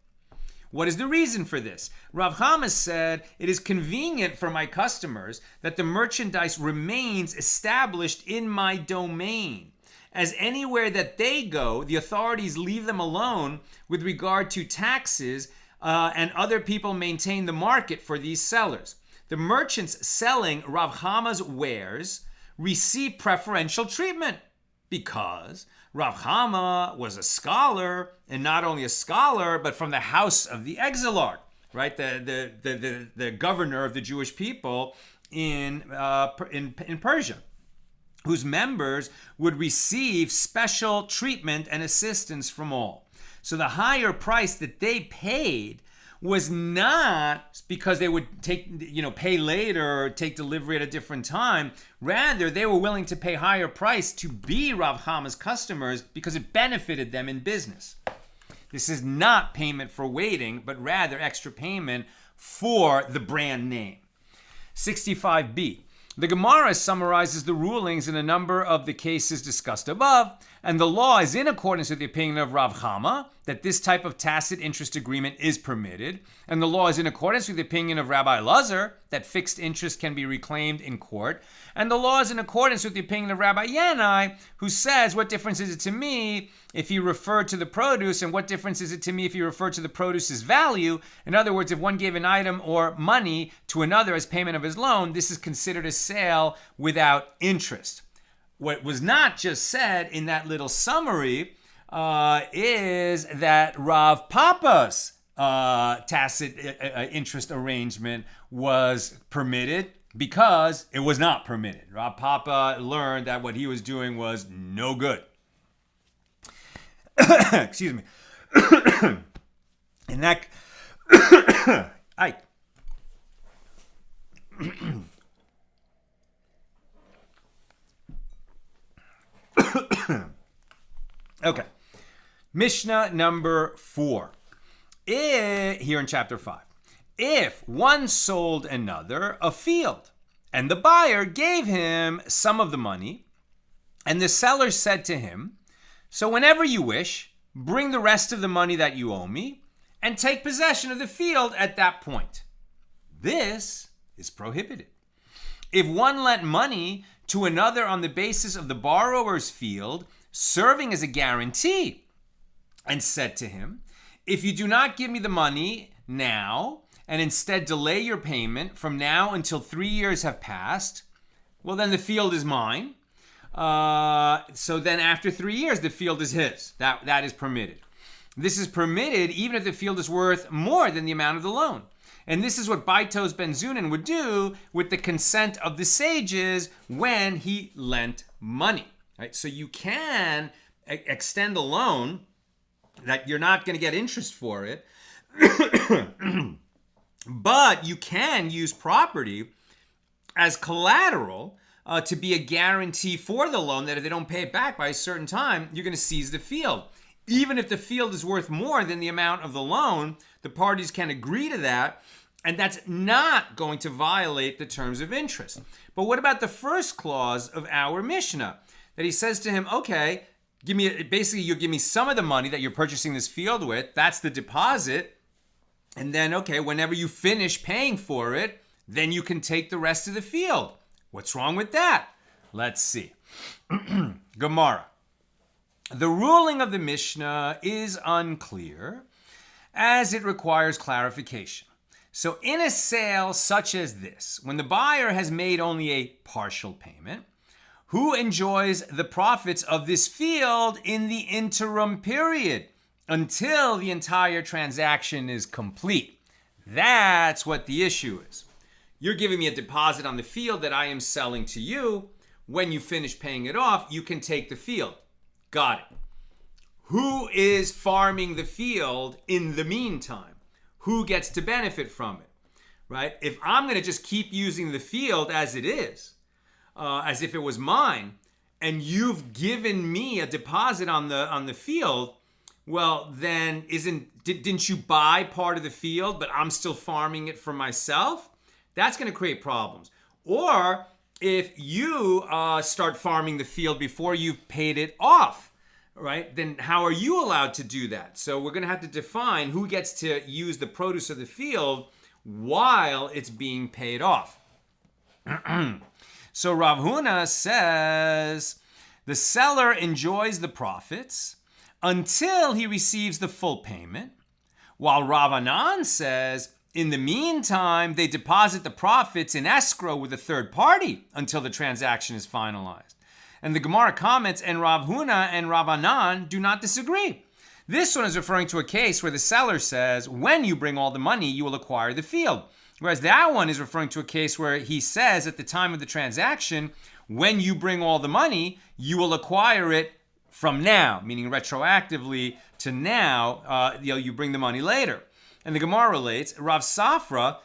What is the reason for this? Rav Chama said, it is convenient for my customers that the merchandise remains established in my domain, as anywhere that they go, the authorities leave them alone with regard to taxes, and other people maintain the market for these sellers. The merchants selling Rav Chama's wares receive preferential treatment because Rav Chama was a scholar, and not only a scholar, but from the house of the exilarch, right? The governor of the Jewish people in Persia, whose members would receive special treatment and assistance from all. So the higher price that they paid was not because they would pay later or take delivery at a different time. Rather, they were willing to pay higher price to be Rav Chama's customers because it benefited them in business. This is not payment for waiting, but rather extra payment for the brand name. 65b. The Gemara summarizes the rulings in a number of the cases discussed above, and the law is in accordance with the opinion of Rav Chama that this type of tacit interest agreement is permitted, and the law is in accordance with the opinion of Rabbi Elazar that fixed interest can be reclaimed in court, and the law is in accordance with the opinion of Rabbi Yanai, who says, what difference is it to me if he referred to the produce, and what difference is it to me if he referred to the produce's value? In other words, if one gave an item or money to another as payment of his loan, this is considered a sale without interest. What was not just said in that little summary is that Rav Papa's tacit interest arrangement was permitted because it was not permitted. Rav Papa learned that what he was doing was no good. Excuse me. And that... Okay. Mishnah number 4. Here in chapter 5. If one sold another a field, and the buyer gave him some of the money, and the seller said to him, so whenever you wish, bring the rest of the money that you owe me, and take possession of the field at that point. This is prohibited. If one lent money to another on the basis of the borrower's field, serving as a guarantee, and said to him, if you do not give me the money now, and instead delay your payment from now until 3 years have passed, well, then the field is mine. So then after 3 years, the field is his. That is permitted. This is permitted even if the field is worth more than the amount of the loan. And this is what Baitos Ben Zunin would do with the consent of the sages when he lent money. Right? So you can extend a loan that you're not going to get interest for it, but you can use property as collateral to be a guarantee for the loan that if they don't pay it back by a certain time, you're going to seize the field. Even if the field is worth more than the amount of the loan, the parties can agree to that, and that's not going to violate the terms of interest. But what about the first clause of our Mishnah? That he says to him, okay, you give me some of the money that you're purchasing this field with, that's the deposit, and then, okay, whenever you finish paying for it, then you can take the rest of the field. What's wrong with that? Let's see. Gemara. The ruling of the Mishnah is unclear, as it requires clarification. So in a sale such as this, when the buyer has made only a partial payment, who enjoys the profits of this field in the interim period until the entire transaction is complete? That's what the issue is. You're giving me a deposit on the field that I am selling to you. When you finish paying it off, you can take the field. Got it. Who is farming the field in the meantime? Who gets to benefit from it, right? If I'm going to just keep using the field as it is, as if it was mine, and you've given me a deposit on the field, well, then didn't you buy part of the field, but I'm still farming it for myself? That's going to create problems. Or if you start farming the field before you've paid it off, right, then how are you allowed to do that? So we're going to have to define who gets to use the produce of the field while it's being paid off. So Rav Huna says the seller enjoys the profits until he receives the full payment, while Rav Anan says in the meantime they deposit the profits in escrow with a third party until the transaction is finalized. And the Gemara comments, and Rav Huna and Rav Anan do not disagree. This one is referring to a case where the seller says, when you bring all the money, you will acquire the field. Whereas that one is referring to a case where he says at the time of the transaction, when you bring all the money, you will acquire it from now, meaning retroactively to now, you bring the money later. And the Gemara relates, Rav Safra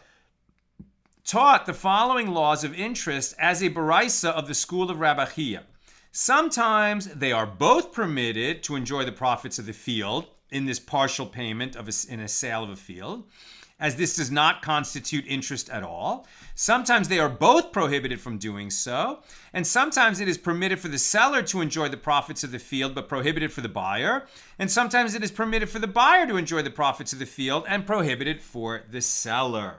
taught the following laws of interest as a baraisa of the school of Rabbi Chia. Sometimes they are both permitted to enjoy the profits of the field in this partial payment in a sale of a field, as this does not constitute interest at all. Sometimes they are both prohibited from doing so, and sometimes it is permitted for the seller to enjoy the profits of the field but prohibited for the buyer, and sometimes it is permitted for the buyer to enjoy the profits of the field and prohibited for the seller.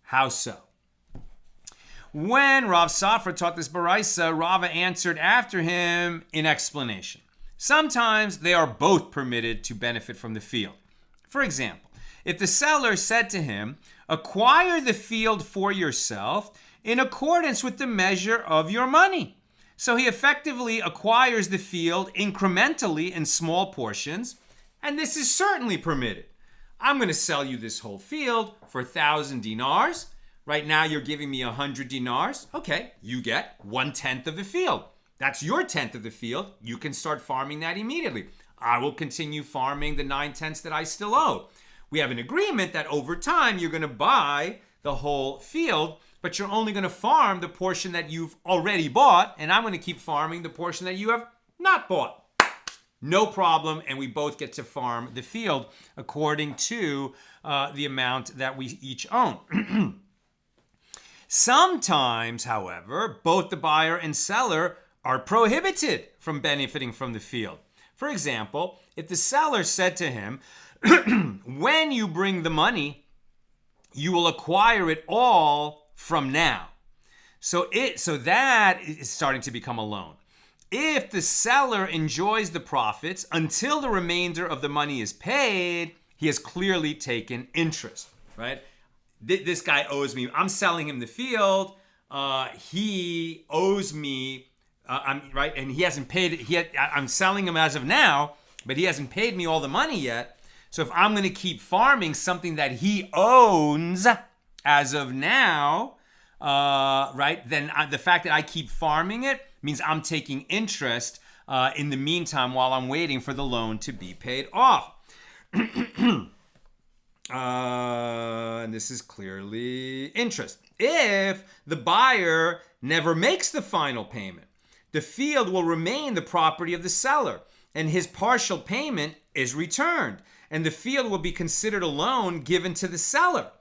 How so? When Rav Safra taught this baraisa, Rava answered after him in explanation. Sometimes they are both permitted to benefit from the field. For example, if the seller said to him, acquire the field for yourself in accordance with the measure of your money. So he effectively acquires the field incrementally in small portions, and this is certainly permitted. I'm going to sell you this whole field for 1,000 dinars. Right now you're giving me 100 dinars. Okay, you get 1/10 of the field. That's your 10th of the field. You can start farming that immediately. I will continue farming the 9/10 that I still owe. We have an agreement that over time you're going to buy the whole field, but you're only going to farm the portion that you've already bought, and I'm going to keep farming the portion that you have not bought. No problem, and we both get to farm the field according to the amount that we each own. Sometimes, however, both the buyer and seller are prohibited from benefiting from the field. For example, if the seller said to him, when you bring the money, you will acquire it all from now. So that is starting to become a loan. If the seller enjoys the profits until the remainder of the money is paid, he has clearly taken interest, right? This guy owes me. I'm selling him the field. He owes me, right? And he hasn't paid. I'm selling him as of now, but he hasn't paid me all the money yet. So if I'm going to keep farming something that he owns as of now, right? Then the fact that I keep farming it means I'm taking interest in the meantime while I'm waiting for the loan to be paid off. And this is clearly interest. If the buyer never makes the final payment, the field will remain the property of the seller, and his partial payment is returned, and the field will be considered a loan given to the seller.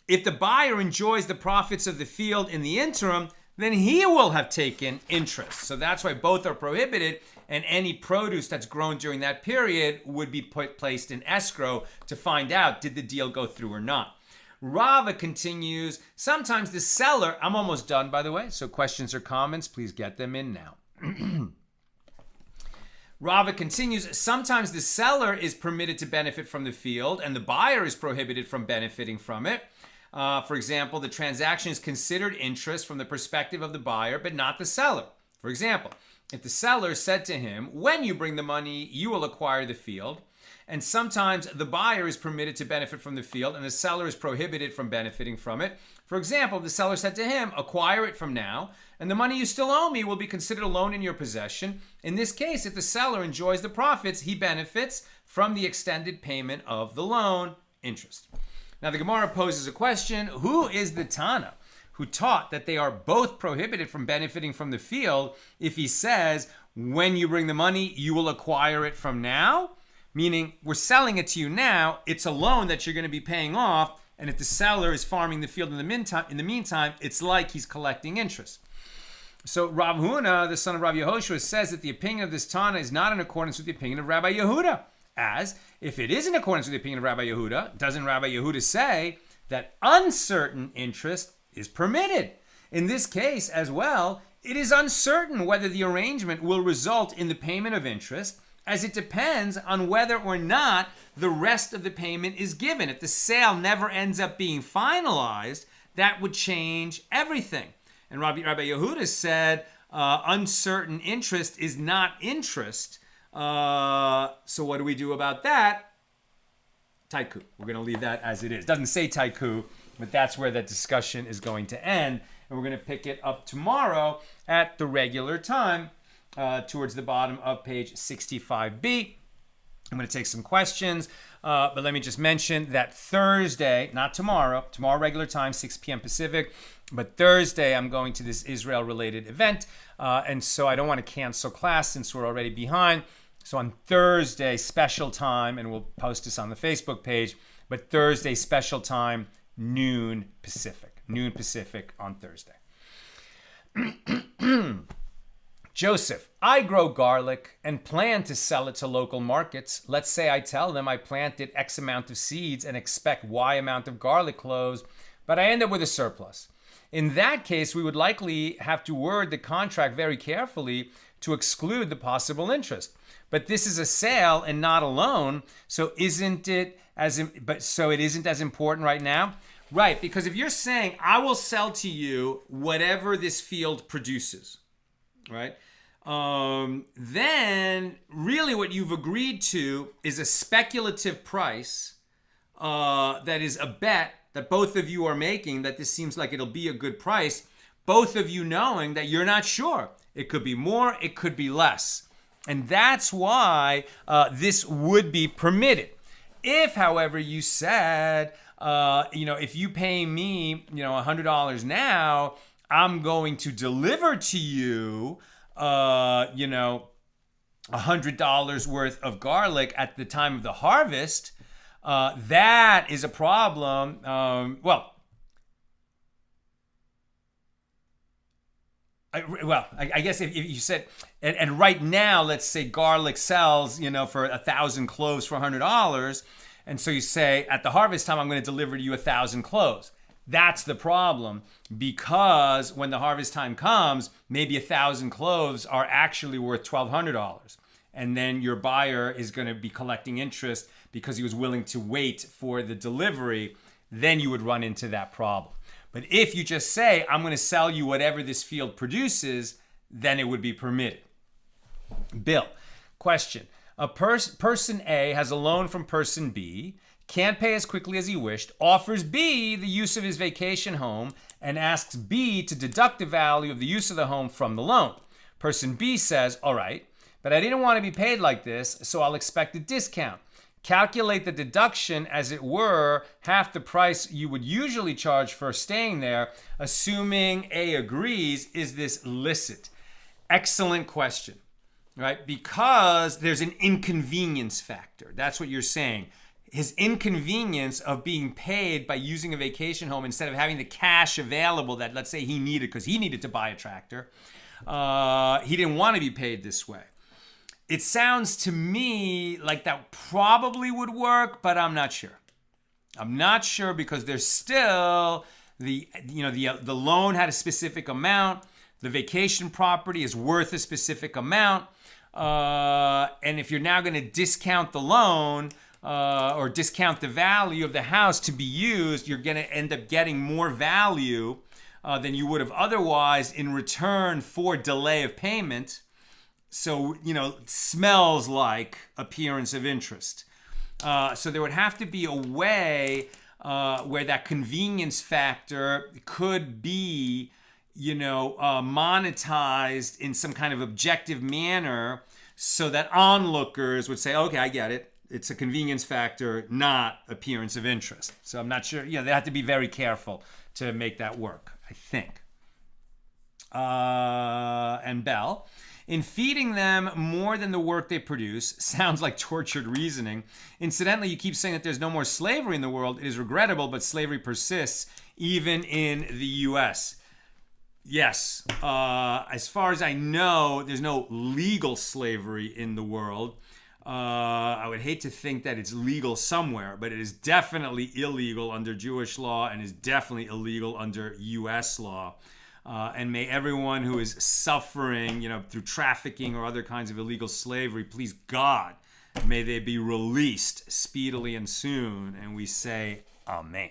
If the buyer enjoys the profits of the field in the interim, then he will have taken interest. So that's why both are prohibited, and any produce that's grown during that period would be placed in escrow to find out, did the deal go through or not. Rava continues, sometimes the seller, I'm almost done by the way, so questions or comments, please get them in now. Rava continues, sometimes the seller is permitted to benefit from the field and the buyer is prohibited from benefiting from it. For example, the transaction is considered interest from the perspective of the buyer, but not the seller. For example, if the seller said to him, when you bring the money, you will acquire the field, and sometimes the buyer is permitted to benefit from the field and the seller is prohibited from benefiting from it. For example, if the seller said to him, acquire it from now, and the money you still owe me will be considered a loan in your possession. In this case, if the seller enjoys the profits, he benefits from the extended payment of the loan, interest. Now the Gemara poses a question: who is the Tana who taught that they are both prohibited from benefiting from the field if he says, when you bring the money, you will acquire it from now? Meaning, we're selling it to you now, it's a loan that you're going to be paying off, and if the seller is farming the field in the meantime, it's like he's collecting interest. So Rav Huna, the son of Rav Yehoshua, says that the opinion of this Tana is not in accordance with the opinion of Rabbi Yehuda. As, if it is in accordance with the opinion of Rabbi Yehuda, doesn't Rabbi Yehuda say that uncertain interest is permitted? In this case as well, it is uncertain whether the arrangement will result in the payment of interest, as it depends on whether or not the rest of the payment is given. If the sale never ends up being finalized, that would change everything. And Rabbi Yehuda said uncertain interest is not interest. So what do we do about that? Taiku. We're going to leave that as it is. Doesn't say taiku, but that's where that discussion is going to end. And we're going to pick it up tomorrow at the regular time, towards the bottom of page 65b. I'm going to take some questions, but let me just mention that Thursday, not tomorrow regular time, 6 p.m. Pacific, but Thursday I'm going to this Israel-related event, and so I don't want to cancel class since we're already behind. So on Thursday, special time, and we'll post this on the Facebook page, but Thursday, special time, noon Pacific on Thursday. Joseph, I grow garlic and plan to sell it to local markets. Let's say I tell them I planted X amount of seeds and expect Y amount of garlic cloves, but I end up with a surplus. In that case, we would likely have to word the contract very carefully to exclude the possible interest. But this is a sale and not a loan, so it isn't as important right now? Right, because if you're saying, I will sell to you whatever this field produces, right? Then really what you've agreed to is a speculative price that is a bet that both of you are making, that this seems like it'll be a good price, both of you knowing that you're not sure. It could be more, it could be less. And that's why this would be permitted. If, however, you said, if you pay me, $100 now, I'm going to deliver to you, $100 worth of garlic at the time of the harvest, that is a problem. I guess if you said, and right now, let's say garlic sells, for 1,000 cloves for $100. And so you say, at the harvest time, I'm going to deliver to you 1,000 cloves. That's the problem, because when the harvest time comes, maybe 1,000 cloves are actually worth $1,200. And then your buyer is going to be collecting interest because he was willing to wait for the delivery. Then you would run into that problem. But if you just say, I'm going to sell you whatever this field produces, then it would be permitted. Bill, question. Person A has a loan from person B, can't pay as quickly as he wished, offers B the use of his vacation home, and asks B to deduct the value of the use of the home from the loan. Person B says, all right, but I didn't want to be paid like this, so I'll expect a discount. Calculate the deduction as it were half the price you would usually charge for staying there, assuming A agrees. Is this licit? Excellent question, right? Because there's an inconvenience factor. That's what you're saying. His inconvenience of being paid by using a vacation home instead of having the cash available that, let's say, he needed because he needed to buy a tractor. He didn't want to be paid this way. It sounds to me like that probably would work, but I'm not sure. I'm not sure because there's still the loan had a specific amount. The vacation property is worth a specific amount. And if you're now going to discount the loan, or discount the value of the house to be used, you're going to end up getting more value than you would have otherwise in return for delay of payment. So, it smells like appearance of interest. So there would have to be a way where that convenience factor could be, monetized in some kind of objective manner so that onlookers would say, okay, I get it. It's a convenience factor, not appearance of interest. So I'm not sure. They have to be very careful to make that work, I think. And Bell, in feeding them more than the work they produce, sounds like tortured reasoning. Incidentally, you keep saying that there's no more slavery in the world. It is regrettable, but slavery persists even in the U.S. Yes, as far as I know, there's no legal slavery in the world. I would hate to think that it's legal somewhere, but it is definitely illegal under Jewish law and is definitely illegal under U.S. law. And may everyone who is suffering, through trafficking or other kinds of illegal slavery, please God, may they be released speedily and soon. And we say, Amen.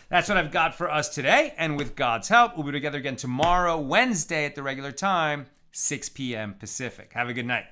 That's what I've got for us today. And with God's help, we'll be together again tomorrow, Wednesday at the regular time, 6 p.m. Pacific. Have a good night.